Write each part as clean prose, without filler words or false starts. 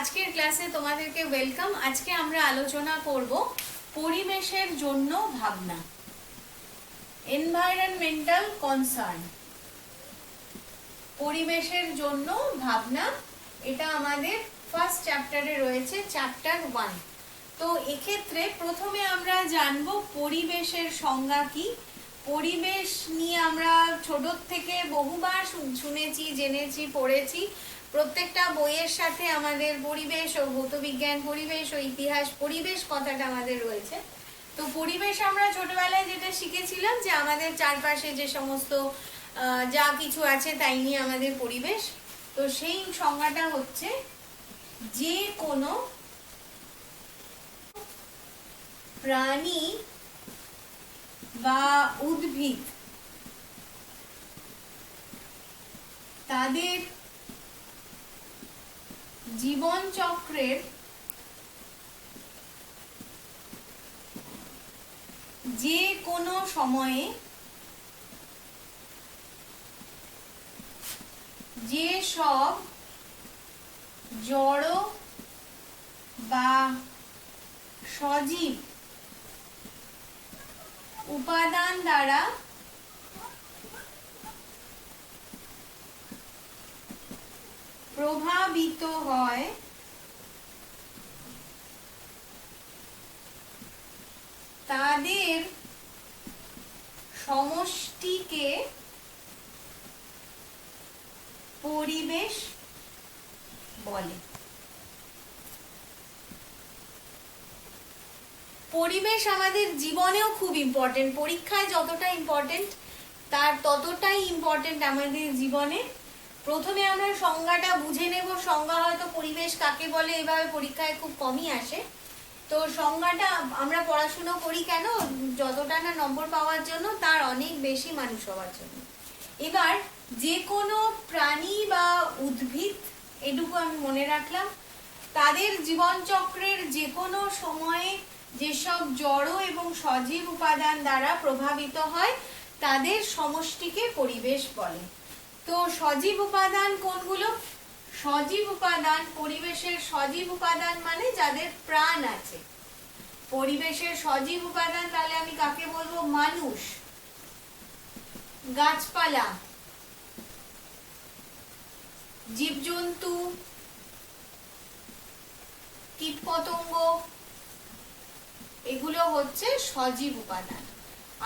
আজকের ক্লাসে তোমাদেরকে ওয়েলকাম। আজকে আমরা আলোচনা করব পরিবেশের জন্য ভাবনা, এনভায়রনমেন্টাল কনসার্ন। পরিবেশের জন্য ভাবনা, এটা আমাদের ফার্স্ট চ্যাপ্টারে রয়েছে, চ্যাপ্টার 1। তো এক্ষেত্রে প্রথমে আমরা জানবো পরিবেশের সংজ্ঞা কি। পরিবেশ নিয়ে আমরা ছোট থেকে বহুবার শুনেছি, জেনেছি, পড়েছি। প্রত্যেকটা বইয়ের সাথে আমাদের পরিবেশ ও ভৌতবিজ্ঞান পরিবেশ ও ইতিহাস পরিবেশ কথাটা আমাদের রয়েছে। তো পরিবেশ আমরা ছোটবেলায় যেটা শিখেছিলাম যে আমাদের চারপাশে যে সমস্ত যা কিছু আছে তাই নিয়ে আমাদের পরিবেশ। তো সেই সংজ্ঞাটা হচ্ছে যে কোনো প্রাণী বা উদ্ভিদ তাদের জীবন চক্রের যে কোনো সময়ে যে সব জড় বা সজীব উপাদান দ্বারা প্রভাবিত হয় তাদের সমষ্টিকে পরিবেশ বলে। পরিবেশ আমাদের জীবনেও খুব ইম্পর্টেন্ট। পরীক্ষায় যতটা ইম্পর্টেন্ট তার ততটাই ইম্পর্টেন্ট আমাদের জীবনে। প্রথমে আমরা সংজ্ঞাটা বুঝে নেব। সংজ্ঞা হয়তো পরিবেশ কাকে বলে এভাবে পরীক্ষায় খুব কমই আসে। তো সংজ্ঞাটা আমরা পড়াশুনো করি কেন? যতটা না নম্বর পাওয়ার জন্য, তার অনেক বেশি মানুষ হওয়ার জন্য। এবার যে কোনো প্রাণী বা উদ্ভিদ, এটুকু আমি মনে রাখলাম, তাদের জীবনচক্রের যে কোনো সময়ে যেসব জড় এবং সজীব উপাদান দ্বারা প্রভাবিত হয় তাদের সমষ্টিকে পরিবেশ বলে। তো সজীব উপাদান কোনগুলো? সজীব উপাদান, পরিবেশের সজীব উপাদান মানে যাদের প্রাণ আছে। পরিবেশের সজীব উপাদান তাহলে আমি কাকে বলবো? মানুষ, গাছপালা, জীবজন্তু, কীটপতঙ্গ, এগুলো হচ্ছে সজীব উপাদান।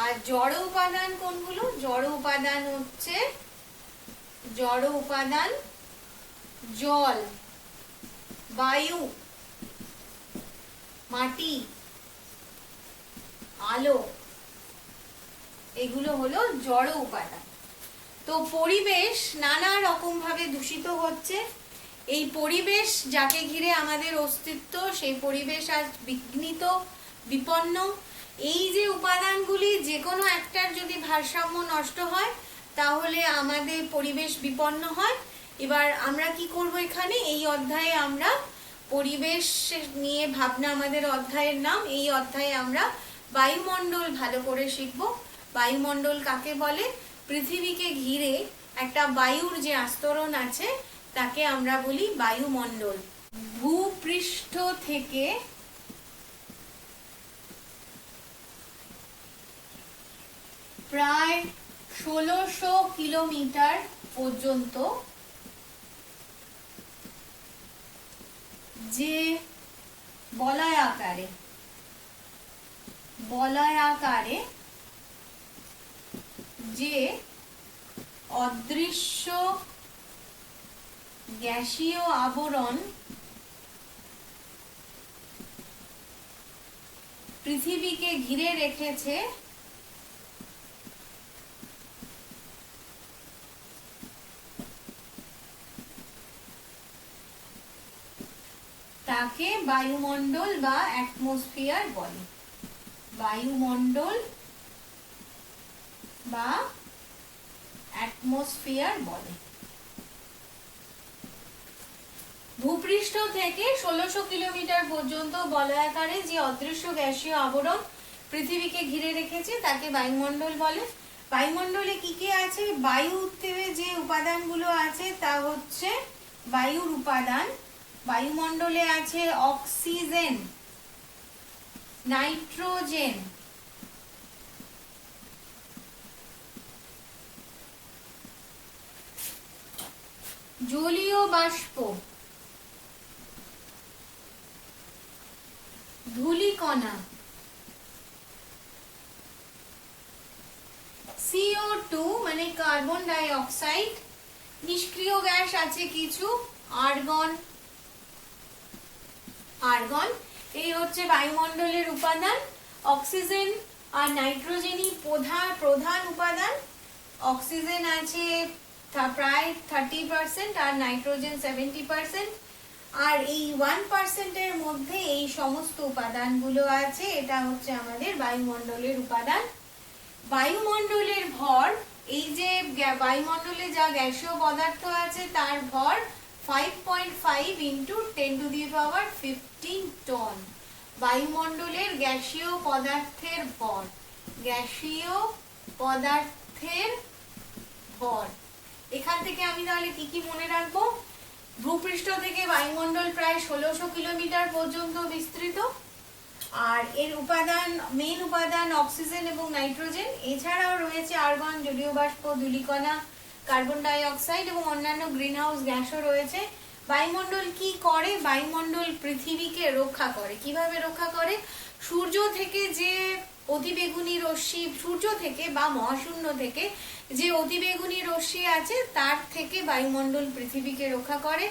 আর জড় উপাদান কোনগুলো? জড় উপাদান হচ্ছে জল, বায়ু, মাটি, আলো, এগুলো হলো জড় উপাদান। তো পরিবেশ নানা রকম ভাবে দূষিত হচ্ছে। এই পরিবেশ যাকে ঘিরে আমাদের অস্তিত্ব, সেই পরিবেশ আজ বিঘ্নিত, বিপন্ন। এই যে উপাদানগুলি যে কোনো একটার যদি ভারসাম্য নষ্ট হয় তাহলে আমাদের পরিবেশ বিপন্ন হয়। এবার আমরা কি করব এখানে? এই অধ্যায়ে আমরা পরিবেশ নিয়ে ভাবনা, আমাদের অধ্যায়ের নাম। এই অধ্যায়ে আমরা বায়ুমণ্ডল ভালো করে শিখব। বায়ুমণ্ডল কাকে বলে? পৃথিবীকে ঘিরে একটা বায়ুর যে আস্তরণ আছে তাকে আমরা বলি বায়ুমণ্ডল। ভূপৃষ্ঠ থেকে প্রায় 1600 কিলোমিটার পর্যন্ত যে বলয়াকারে যে অদৃশ্য গ্যাসীয় আবরণ পৃথিবীকে ঘিরে রেখেছে তাকে বায়ুমণ্ডল বা অ্যাটমসফিয়ার বলে। বায়ুমণ্ডল বা অ্যাটমসফিয়ার বলে। ভূপৃষ্ঠ থেকে 1600 কিলোমিটার পর্যন্ত বলয়াকারে যে অদৃশ্য গ্যাসীয় আবরণ পৃথিবীকে ঘিরে রেখেছে তাকে বায়ুমণ্ডল বলে। বায়ুমণ্ডলে কি কি আছে? বায়ুতে যে উপাদানগুলো আছে তা হচ্ছে বায়ুর উপাদান। বায়ুমণ্ডলে আছে অক্সিজেন, নাইট্রোজেন, জলীয় বাষ্প, ধূলিকণা, CO2 মানে কার্বন ডাই অক্সাইড, নিষ্ক্রিয় গ্যাস আছে কিছু, আর্গন। এই হচ্ছে বায়ুমণ্ডলের উপাদান। অক্সিজেন আর নাইট্রোজেনই প্রধান উপাদান। অক্সিজেন আছে প্রায় 30% আর নাইট্রোজেন 70%। আর এই 1% এর মধ্যে এই সমস্ত উপাদানগুলো আছে। এটা হচ্ছে আমাদের বায়ুমণ্ডলের উপাদান। বায়ুমণ্ডলের ভর, এই যে বায়ুমণ্ডলে যা গ্যাসীয় পদার্থ আছে তার ভর 5.5 × 10⁻15 টন। বায়ুমণ্ডলের গ্যাসীয় পদার্থের ভর, গ্যাসীয় পদার্থের ভর। এখান থেকে আমি তাহলে কি কি মনে রাখবো? ভূপৃষ্ঠ থেকে বায়ুমণ্ডল প্রায় 1600 কিলোমিটার পর্যন্ত বিস্তৃত। আর এর উপাদান, মেন উপাদান অক্সিজেন এবং নাইট্রোজেন। এছাড়াও রয়েছে আর্গন, জলীয় বাষ্প, ধূলিকণা, কার্বন ডাই অক্সাইড এবং অন্যান্য গ্রিনহাউস গ্যাসও রয়েছে। বায়ুমণ্ডল কি করে? বায়ুমণ্ডল পৃথিবীকে রক্ষা করে। কিভাবে রক্ষা করে? সূর্য থেকে যে অতিবেগুনি রশ্মি, সূর্য থেকে বা মহাশূন্য থেকে যে অতিবেগুনি রশ্মি আছে তার থেকে বায়ুমণ্ডল পৃথিবীকে রক্ষা করে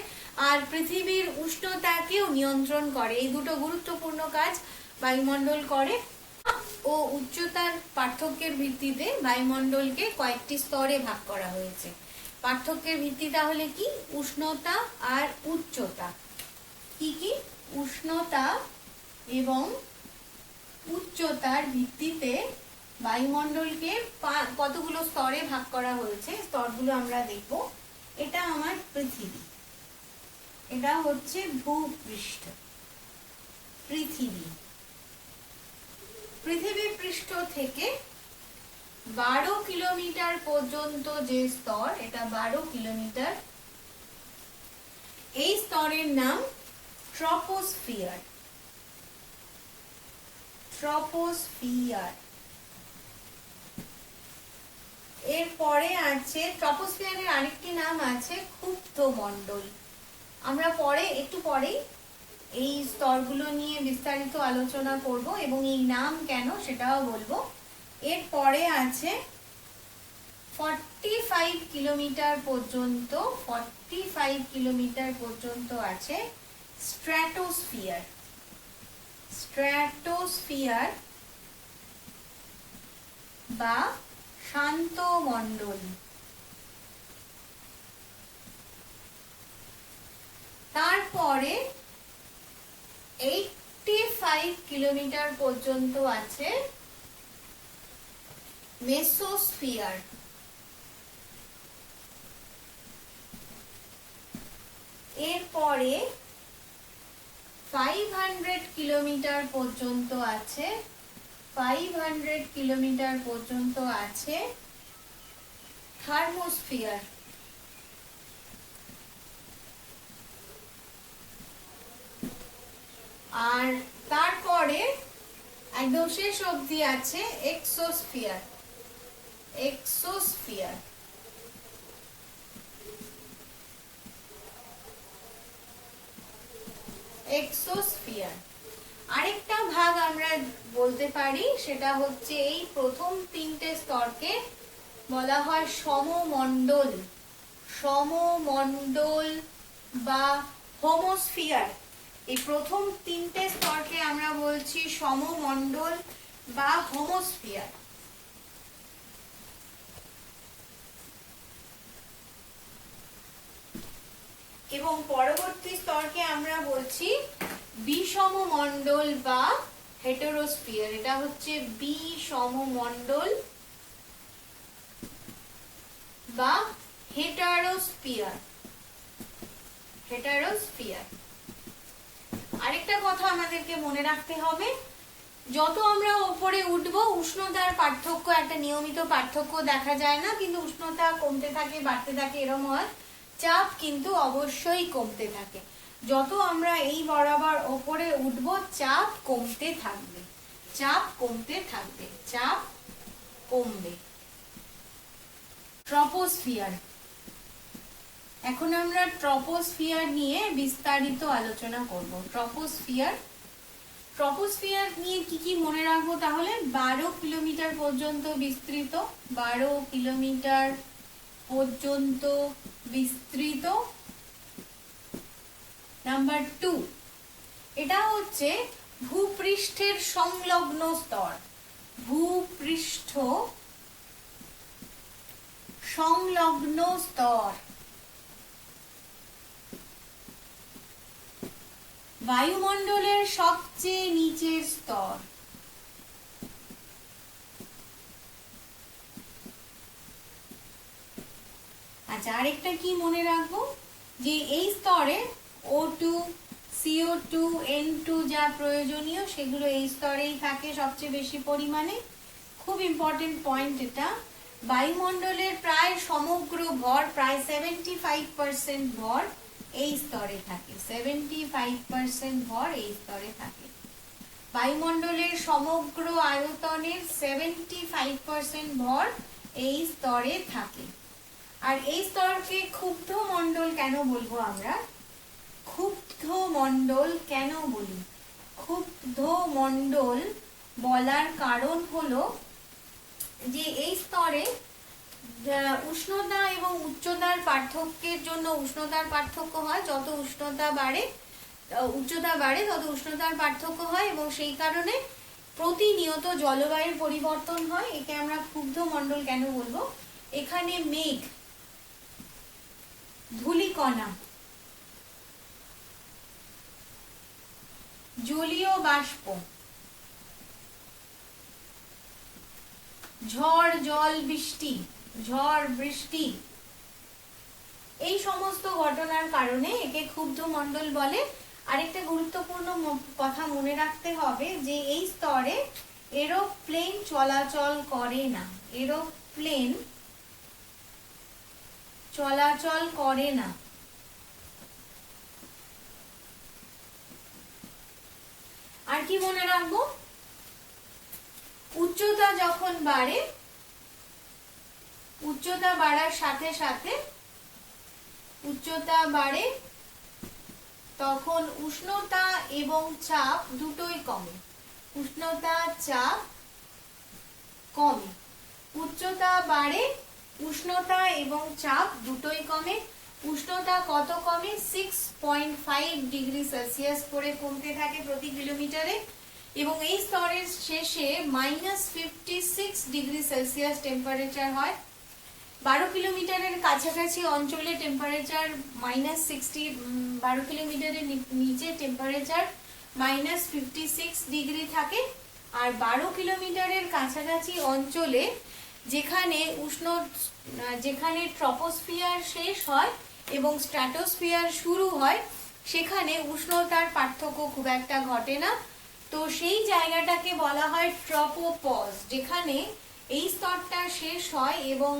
আর পৃথিবীর উষ্ণতাকেও নিয়ন্ত্রণ করে। এই দুটো গুরুত্বপূর্ণ কাজ বায়ুমণ্ডল করে। ও উচ্চতার পার্থক্যের ভিত্তিতে বায়ুমণ্ডলকে কয়েকটি স্তরে ভাগ করা হয়েছে। পার্থক্যের ভিত্তি তাহলে কি? উষ্ণতা আর উচ্চতা। কি কি? উষ্ণতা এবং উচ্চতার ভিত্তিতে বায়ুমণ্ডলকে কতগুলো স্তরে ভাগ করা হয়েছে। স্তরগুলো আমরা দেখব। এটা আমার পৃথিবী, এটা হচ্ছে ভূপৃষ্ঠ। পৃথিবী, পৃথিবী পৃষ্ঠ থেকে 12 কিলোমিটার পর্যন্ত যে স্তর, এটা 12 কিলোমিটার। এই স্তরের নাম ট্রপোস্ফিয়ার। ট্রপোস্ফিয়ার। এরপরে আছে ট্রপোস্ফিয়ারের আরেকটি নাম আছে ক্ষুব্ধ মণ্ডল। আমরা একটু পরেই এই স্তরগুলো নিয়ে বিস্তারিত আলোচনা করব এবং এই নাম কেন সেটাও বলবো। এরপরে আছে 45 কিলোমিটার পর্যন্ত, 45 কিলোমিটার পর্যন্ত আছে স্ট্র্যাটোস্ফিয়ার। স্ট্র্যাটোস্ফিয়ার বা শান্ত মণ্ডল। তারপরে 85 কিলোমিটার পর্যন্ত আছে মেসোস্ফিয়ার। এরপরে 500 কিলোমিটার পর্যন্ত আছে, 500 কিলোমিটার পর্যন্ত আছে থার্মোস্ফিয়ার। আর তারপরে একদম শেষ অবধি আছে এক্সোস্ফিয়ার। এক্সোস্ফিয়ার। এক্সোস্ফিয়ার। আরেকটা ভাগ আমরা বলতে পারি, সেটা হচ্ছে এই প্রথম তিনটে স্তরকে বলা হয় সমমণ্ডল। সমমণ্ডল বা হোমোস্ফিয়ার। এই প্রথম তিনটে স্তরকে আমরা বলছি সমমণ্ডল বা হোমোস্ফিয়ার। এবং পরবর্তী স্তরকে আমরা বলছি বিষমমণ্ডল বা হেটেরোস্ফিয়ার। এটা হচ্ছে বিষমমণ্ডল বা হেটারোস্ফিয়ার। হেটারোস্ফিয়ার। আরেকটা কথা আমাদেরকে মনে রাখতে হবে, যত আমরা উপরে উঠবো উষ্ণতার পার্থক্য, একটা নিয়মিত পার্থক্য দেখা যায় না, কিন্তু উষ্ণতা কমতে থাকে বাড়তে থাকে এরকম হয়। চাপ কিন্তু অবশ্যই কমতে থাকে। যত আমরা এই বরাবর ওপরে উঠবো চাপ কমতে থাকবে, চাপ কমতে থাকবে, চাপ কমবে। ট্রপোস্ফিয়ার, এখন আমরা ট্রপোস্ফিয়ার নিয়ে বিস্তারিত আলোচনা করব। ট্রপোস্ফিয়ার, ট্রপোস্ফিয়ার নিয়ে কি কি মনে রাখবো তাহলে? 12 কিলোমিটার পর্যন্ত বিস্তৃত, 12 কিলোমিটার পর্যন্ত বিস্তৃত। নাম্বার 2, এটা হচ্ছে ভূপৃষ্ঠের সংলগ্ন স্তর, ভূপৃষ্ঠ সংলগ্ন স্তর। বায়ুমণ্ডলের সবচেয়ে নিচের স্তর। আচ্ছা, আরেকটা কি মনে রাখবো, যে এই স্তরে O2, CO2, N2 যা প্রয়োজনীয় সেগুলো এই স্তরেই থাকে সবচেয়ে বেশি পরিমাণে। খুব ইম্পর্টেন্ট পয়েন্ট এটা। বায়ুমণ্ডলের প্রায় সমগ্র ভর, প্রায় 75% ভর এই স্তরে থাকে, 75% ভর এই স্তরে থাকে। বায়ুমণ্ডলের সমগ্র আয়তনের 75% ভর এই স্তরে থাকে। আর এই স্তরকে ক্ষুব্ধ মণ্ডল কেন বলবো আমরা? ক্ষুব্ধ মণ্ডল কেন বলি? ক্ষুব্ধ মণ্ডল বলার কারণ হলো যে এই স্তরে উষ্ণতা এবং উচ্চতার পার্থক্যের জন্য, উষ্ণতার পার্থক্য হয়, যত উষ্ণতা বাড়ে, উচ্চতা বাড়ে তত উষ্ণতার পার্থক্য হয়, এবং সেই কারণে প্রতিনিয়ত জলবায়ুর পরিবর্তন হয়। একে আমরা ক্ষুব্ধ মণ্ডল কেন বলবো? এখানে মেঘ, ধূলিকণা, জলীয় বাষ্প, ঝড়, জল, বৃষ্টি, ঝড় বৃষ্টি, এই সমস্ত ঘটনার কারণে একে ক্ষুব্ধ মণ্ডল বলে। আরেকটা গুরুত্বপূর্ণ কথা মনে রাখতে হবে যে এই স্তরে এরোপ্লেন চলাচল করে না, এরোপ্লেন চলাচল করে না। আর কি মনে রাখবো? উচ্চতা যখন বাড়ে, উচ্চতা বাড়ার সাথে সাথে, উচ্চতা বাড়ে তখন উষ্ণতা এবং চাপ দুটোই কমে, উষ্ণতা চাপ কমে। উচ্চতা বাড়ে, উষ্ণতা এবং চাপ দুটোই কমে। উষ্ণতা কত কমে? 6.5 ডিগ্রি সেলসিয়াস করে কমতে থাকে প্রতি কিলোমিটারে, এবং এই স্তরের শেষে -56 ডিগ্রি সেলসিয়াস টেম্পারেচার হয়। 12 কিলোমিটারের কাছাকাছি অঞ্চলে টেম্পারেচার -60, 12 কিলোমিটারের নিচে টেম্পারেচার -56 ডিগ্রি থাকে। আর 12 কিলোমিটারের কাছাকাছি অঞ্চলে যেখানে ট্রপোস্ফিয়ার শেষ হয় এবং স্ট্র্যাটোস্ফিয়ার শুরু হয়, সেখানে উষ্ণতার পার্থক্য খুব একটা ঘটে না। তো সেই জায়গাটাকে বলা হয় ট্রপোপজ, যেখানে এই স্তরটা শেষ হয় এবং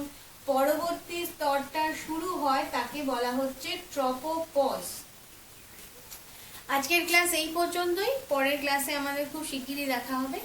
পরবর্তী স্তরটা শুরু হয়, তাকে বলা হচ্ছে ট্রপোপজ। আজকের ক্লাস এই পর্যন্তই। পরের ক্লাসে আমাদের খুব শিগগিরই দেখা হবে।